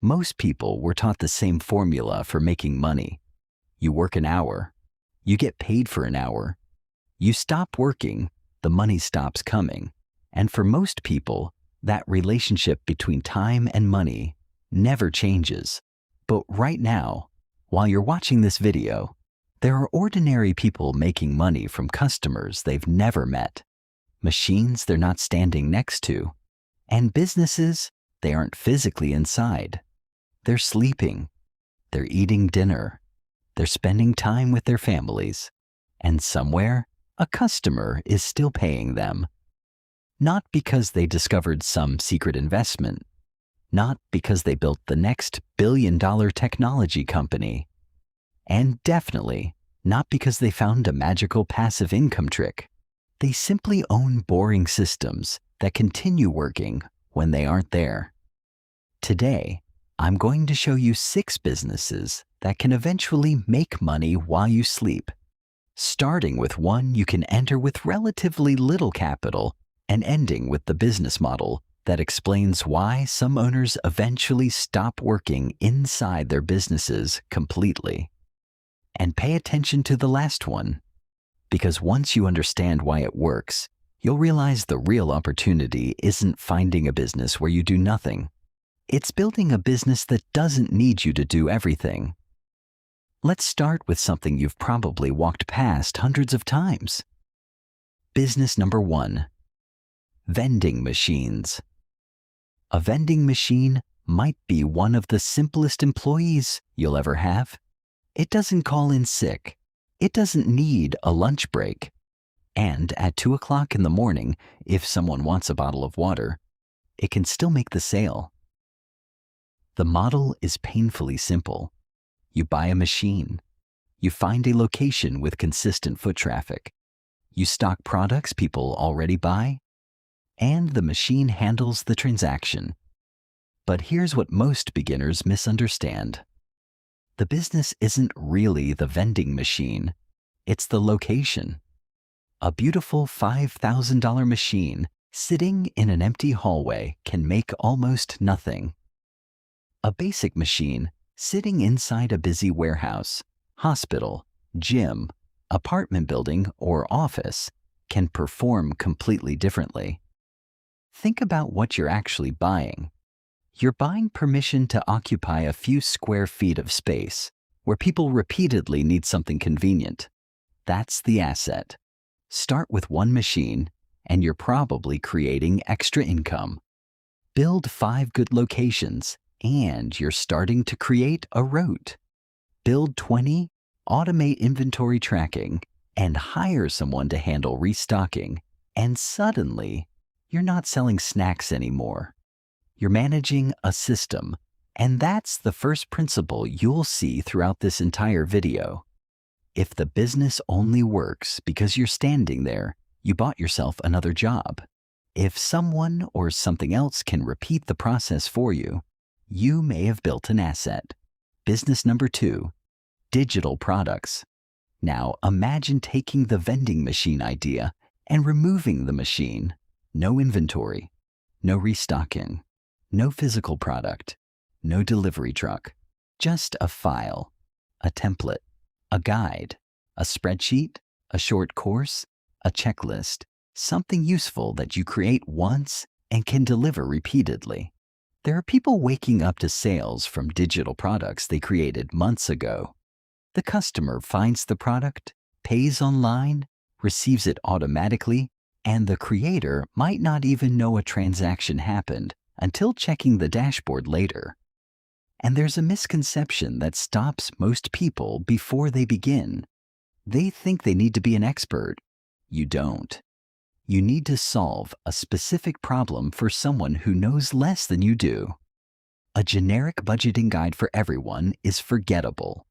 Most people were taught the same formula for making money. You work an hour, you get paid for an hour. You stop working, the money stops coming. And for most people, that relationship between time and money never changes. But right now, while you're watching this video, there are ordinary people making money from customers they've never met, machines they're not standing next to, and businesses they aren't physically inside. They're sleeping, they're eating dinner, they're spending time with their families, and somewhere, a customer is still paying them. Not because they discovered some secret investment, not because they built the next billion-dollar technology company, and definitely not because they found a magical passive income trick. They simply own boring systems that continue working when they aren't there. Today, I'm going to show you 6 businesses that can eventually make money while you sleep, starting with one you can enter with relatively little capital and ending with the business model that explains why some owners eventually stop working inside their businesses completely. And pay attention to the last one, because once you understand why it works, you'll realize the real opportunity isn't finding a business where you do nothing. It's building a business that doesn't need you to do everything. Let's start with something you've probably walked past hundreds of times. Business number 1. Vending machines. A vending machine might be one of the simplest employees you'll ever have. It doesn't call in sick. It doesn't need a lunch break. And at 2 o'clock in the morning, if someone wants a bottle of water, it can still make the sale. The model is painfully simple. You buy a machine. You find a location with consistent foot traffic. You stock products people already buy, and the machine handles the transaction. But here's what most beginners misunderstand. The business isn't really the vending machine. It's the location. A beautiful $5,000 machine sitting in an empty hallway can make almost nothing. A basic machine sitting inside a busy warehouse, hospital, gym, apartment building, or office can perform completely differently. Think about what you're actually buying. You're buying permission to occupy a few square feet of space where people repeatedly need something convenient. That's the asset. Start with one machine, and you're probably creating extra income. Build 5 good locations, and you're starting to create a route. Build 20, automate inventory tracking, and hire someone to handle restocking, and suddenly, you're not selling snacks anymore. You're managing a system, and that's the first principle you'll see throughout this entire video. If the business only works because you're standing there, you bought yourself another job. If someone or something else can repeat the process for you, you may have built an asset. Business number 2, digital products. Now imagine taking the vending machine idea and removing the machine. No inventory, no restocking, no physical product, no delivery truck, just a file, a template, a guide, a spreadsheet, a short course, a checklist, something useful that you create once and can deliver repeatedly. There are people waking up to sales from digital products they created months ago. The customer finds the product, pays online, receives it automatically, and the creator might not even know a transaction happened until checking the dashboard later. And there's a misconception that stops most people before they begin. They think they need to be an expert. You don't. You need to solve a specific problem for someone who knows less than you do. A generic budgeting guide for everyone is forgettable.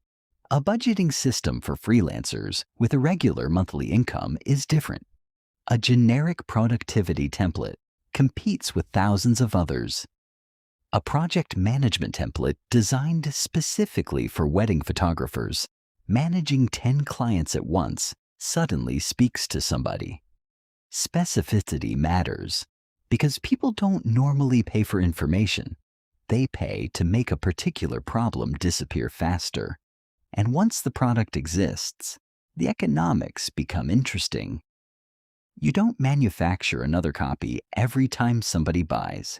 A budgeting system for freelancers with a regular monthly income is different. A generic productivity template competes with thousands of others. A project management template designed specifically for wedding photographers, managing 10 clients at once, suddenly speaks to somebody. Specificity matters because people don't normally pay for information. they pay to make a particular problem disappear faster. And once the product exists, the economics become interesting. You don't manufacture another copy every time somebody buys.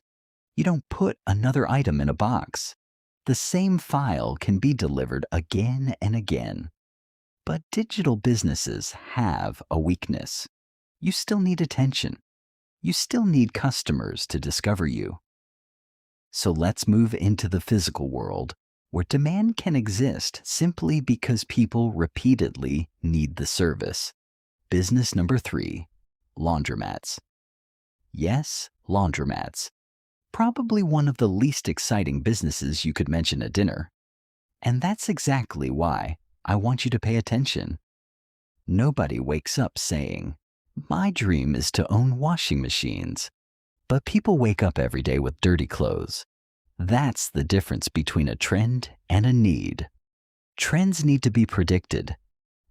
You don't put another item in a box. The same file can be delivered again and again. But digital businesses have a weakness. You still need attention. You still need customers to discover you. So let's move into the physical world, where demand can exist simply because people repeatedly need the service. Business number 3, laundromats. Yes, laundromats. Probably one of the least exciting businesses you could mention at dinner. And that's exactly why I want you to pay attention. Nobody wakes up saying, "My dream is to own washing machines." But people wake up every day with dirty clothes. That's the difference between a trend and a need. Trends need to be predicted.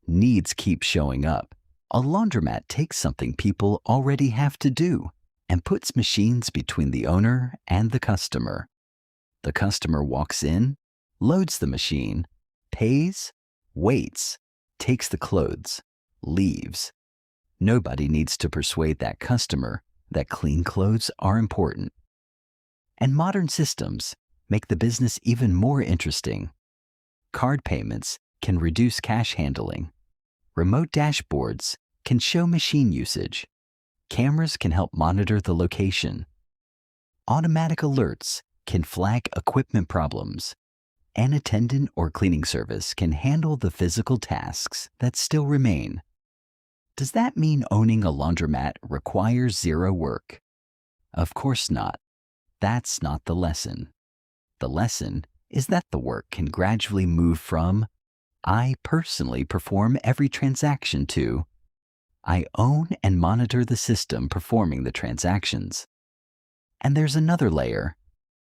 Needs keep showing up. A laundromat takes something people already have to do and puts machines between the owner and the customer. The customer walks in, loads the machine, pays, waits, takes the clothes, leaves. Nobody needs to persuade that customer that clean clothes are important. And modern systems make the business even more interesting. Card payments can reduce cash handling. Remote dashboards can show machine usage. Cameras can help monitor the location. Automatic alerts can flag equipment problems. An attendant or cleaning service can handle the physical tasks that still remain. Does that mean owning a laundromat requires zero work? Of course not. That's not the lesson. The lesson is that the work can gradually move from "I personally perform every transaction" to "I own and monitor the system performing the transactions." And there's another layer.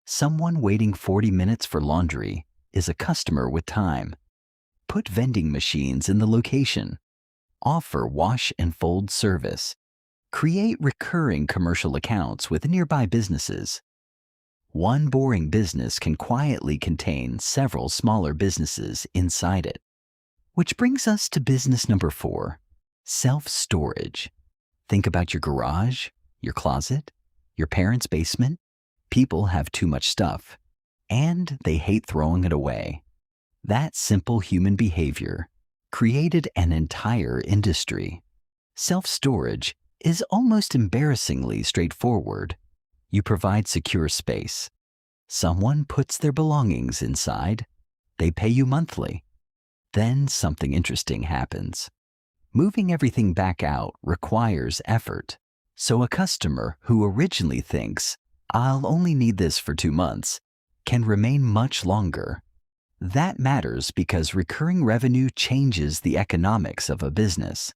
Someone waiting 40 minutes for laundry is a customer with time. Put vending machines in the location. Offer wash and fold service. Create recurring commercial accounts with nearby businesses. One boring business can quietly contain several smaller businesses inside it. Which brings us to business number 4, self-storage. Think about your garage, your closet, your parents' basement. People have too much stuff, and they hate throwing it away. That simple human behavior created an entire industry. Self-storage is almost embarrassingly straightforward. You provide secure space. Someone puts their belongings inside. They pay you monthly. Then something interesting happens. Moving everything back out requires effort. So a customer who originally thinks, "I'll only need this for 2 months," can remain much longer. That matters because recurring revenue changes the economics of a business.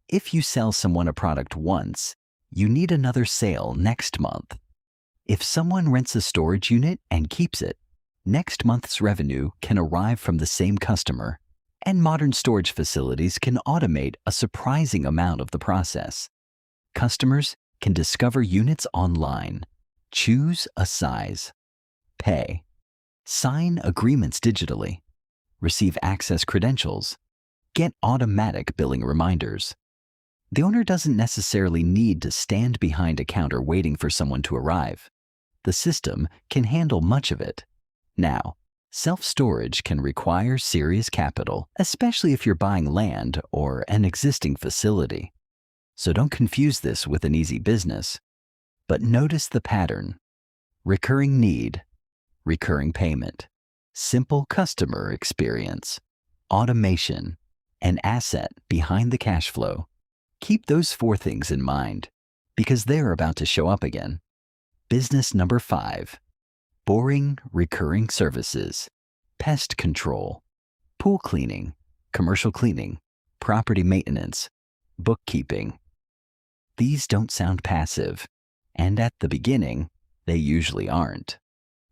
If you sell someone a product once, you need another sale next month. If someone rents a storage unit and keeps it, next month's revenue can arrive from the same customer. And modern storage facilities can automate a surprising amount of the process. Customers can discover units online, choose a size, pay, sign agreements digitally, receive access credentials, get automatic billing reminders. The owner doesn't necessarily need to stand behind a counter waiting for someone to arrive. The system can handle much of it. Now, self-storage can require serious capital, especially if you're buying land or an existing facility. So don't confuse this with an easy business. But notice the pattern. Recurring need, recurring payment, simple customer experience, automation, an asset behind the cash flow. Keep those 4 things in mind because they're about to show up again. Business number 5, boring recurring services, pest control, pool cleaning, commercial cleaning, property maintenance, bookkeeping. These don't sound passive, and at the beginning, they usually aren't.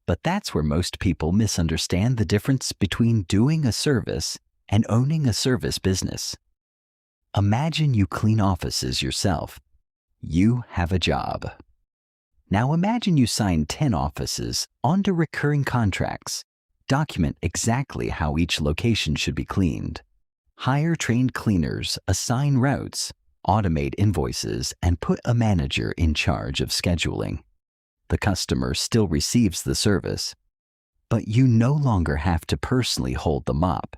But that's where most people misunderstand the difference between doing a service and owning a service business. Imagine you clean offices yourself. You have a job. Now imagine you sign 10 offices onto recurring contracts. Document exactly how each location should be cleaned. Hire trained cleaners, assign routes, automate invoices, and put a manager in charge of scheduling. The customer still receives the service, but you no longer have to personally hold the mop.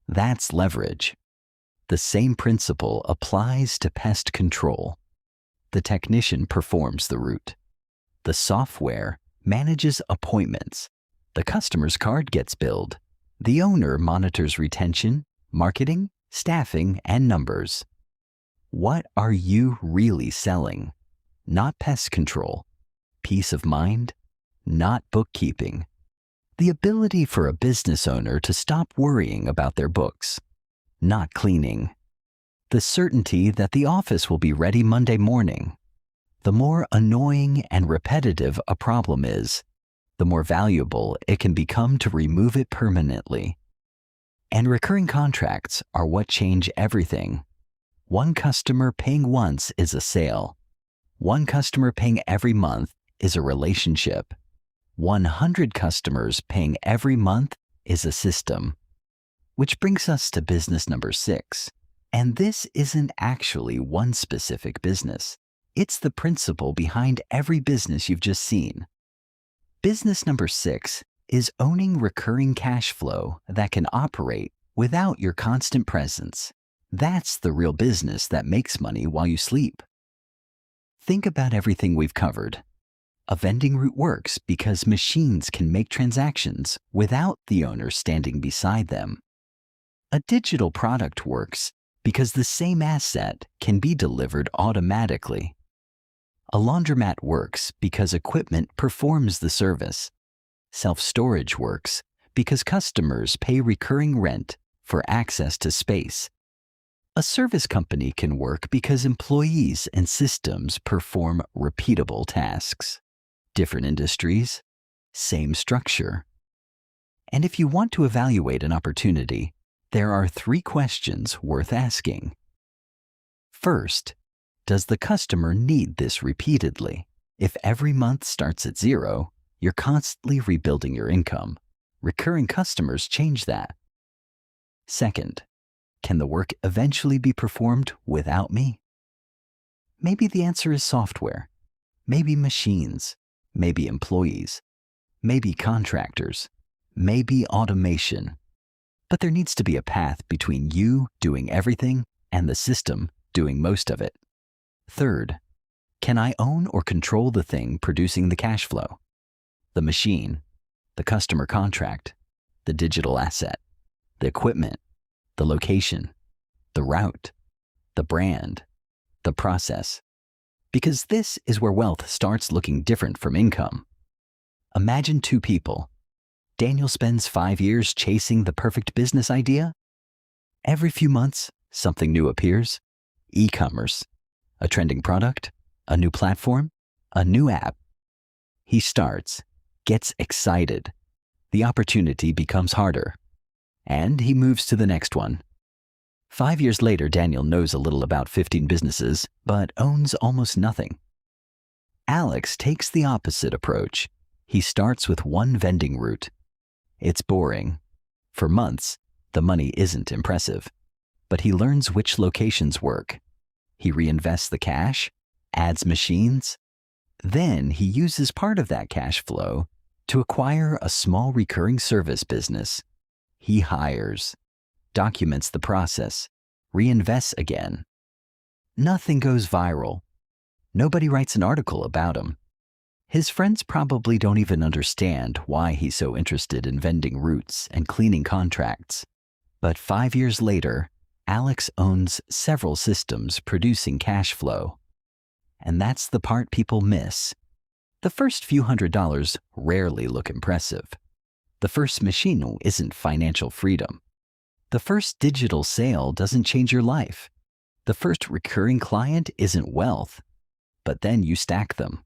That's leverage. The same principle applies to pest control. The technician performs the route. The software manages appointments. The customer's card gets billed. The owner monitors retention, marketing, staffing, and numbers. What are you really selling? Not pest control. Peace of mind, not bookkeeping. The ability for a business owner to stop worrying about their books, not cleaning. The certainty that the office will be ready Monday morning. The more annoying and repetitive a problem is, the more valuable it can become to remove it permanently. And recurring contracts are what change everything. One customer paying once is a sale. One customer paying every month is a relationship. 100 customers paying every month is a system. Which brings us to business number 6. And this isn't actually one specific business. It's the principle behind every business you've just seen. Business number 6 is owning recurring cash flow that can operate without your constant presence. That's the real business that makes money while you sleep. Think about everything we've covered. A vending route works because machines can make transactions without the owner standing beside them. A digital product works because the same asset can be delivered automatically. A laundromat works because equipment performs the service. Self-storage works because customers pay recurring rent for access to space. A service company can work because employees and systems perform repeatable tasks. Different industries, same structure. And if you want to evaluate an opportunity, there are 3 questions worth asking. First, does the customer need this repeatedly? If every month starts at 0, you're constantly rebuilding your income. Recurring customers change that. Second, can the work eventually be performed without me? Maybe the answer is software, maybe machines, maybe employees, maybe contractors, maybe automation. But there needs to be a path between you doing everything and the system doing most of it. Third, can I own or control the thing producing the cash flow? The machine, the customer contract, the digital asset, the equipment, the location, the route, the brand, the process. Because this is where wealth starts looking different from income. Imagine 2 people. Daniel spends 5 years chasing the perfect business idea. Every few months, something new appears. E-commerce, a trending product, a new platform, a new app. He starts, gets excited. The opportunity becomes harder. And he moves to the next one. 5 years later, Daniel knows a little about 15 businesses, but owns almost nothing. Alex takes the opposite approach. He starts with one vending route. It's boring. For months, the money isn't impressive. But he learns which locations work. He reinvests the cash, adds machines. Then he uses part of that cash flow to acquire a small recurring service business. He hires, documents the process, reinvests again. Nothing goes viral. Nobody writes an article about him. His friends probably don't even understand why he's so interested in vending routes and cleaning contracts. But 5 years later, Alex owns several systems producing cash flow. And that's the part people miss. The first few $100s rarely look impressive. The first machine isn't financial freedom. The first digital sale doesn't change your life. The first recurring client isn't wealth. But then you stack them.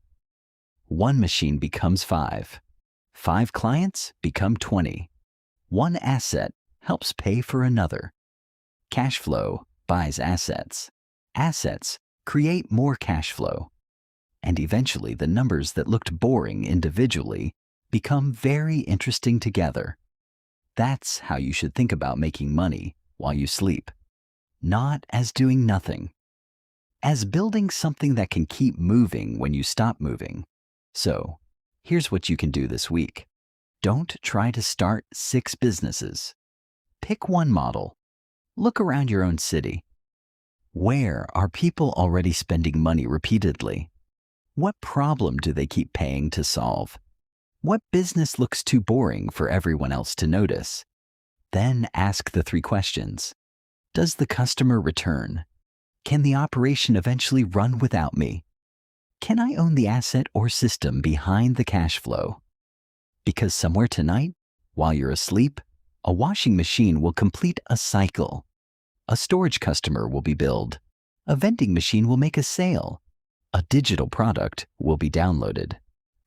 1 machine becomes 5. 5 clients become 20. 1 asset helps pay for another. Cash flow buys assets. Assets create more cash flow. And eventually, the numbers that looked boring individually become very interesting together. That's how you should think about making money while you sleep. Not as doing nothing, as building something that can keep moving when you stop moving. So, here's what you can do this week. Don't try to start 6 businesses. Pick one model. Look around your own city. Where are people already spending money repeatedly? What problem do they keep paying to solve? What business looks too boring for everyone else to notice? Then ask the 3 questions. Does the customer return? Can the operation eventually run without me? Can I own the asset or system behind the cash flow? Because somewhere tonight, while you're asleep, a washing machine will complete a cycle. A storage customer will be billed. A vending machine will make a sale. A digital product will be downloaded.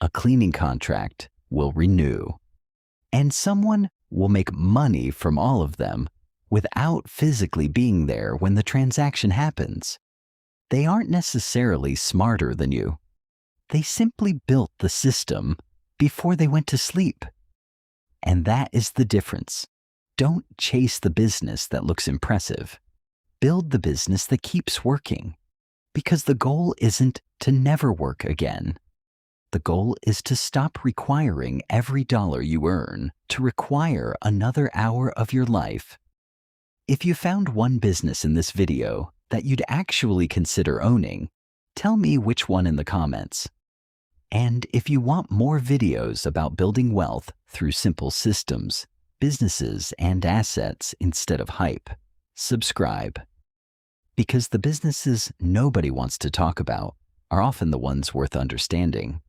A cleaning contract will renew. And someone will make money from all of them without physically being there when the transaction happens. They aren't necessarily smarter than you. They simply built the system before they went to sleep. And that is the difference. Don't chase the business that looks impressive. Build the business that keeps working. Because the goal isn't to never work again. The goal is to stop requiring every dollar you earn to require another hour of your life. If you found one business in this video that you'd actually consider owning, tell me which one in the comments. And if you want more videos about building wealth through simple systems, businesses, and assets instead of hype, subscribe. Because the businesses nobody wants to talk about are often the ones worth understanding.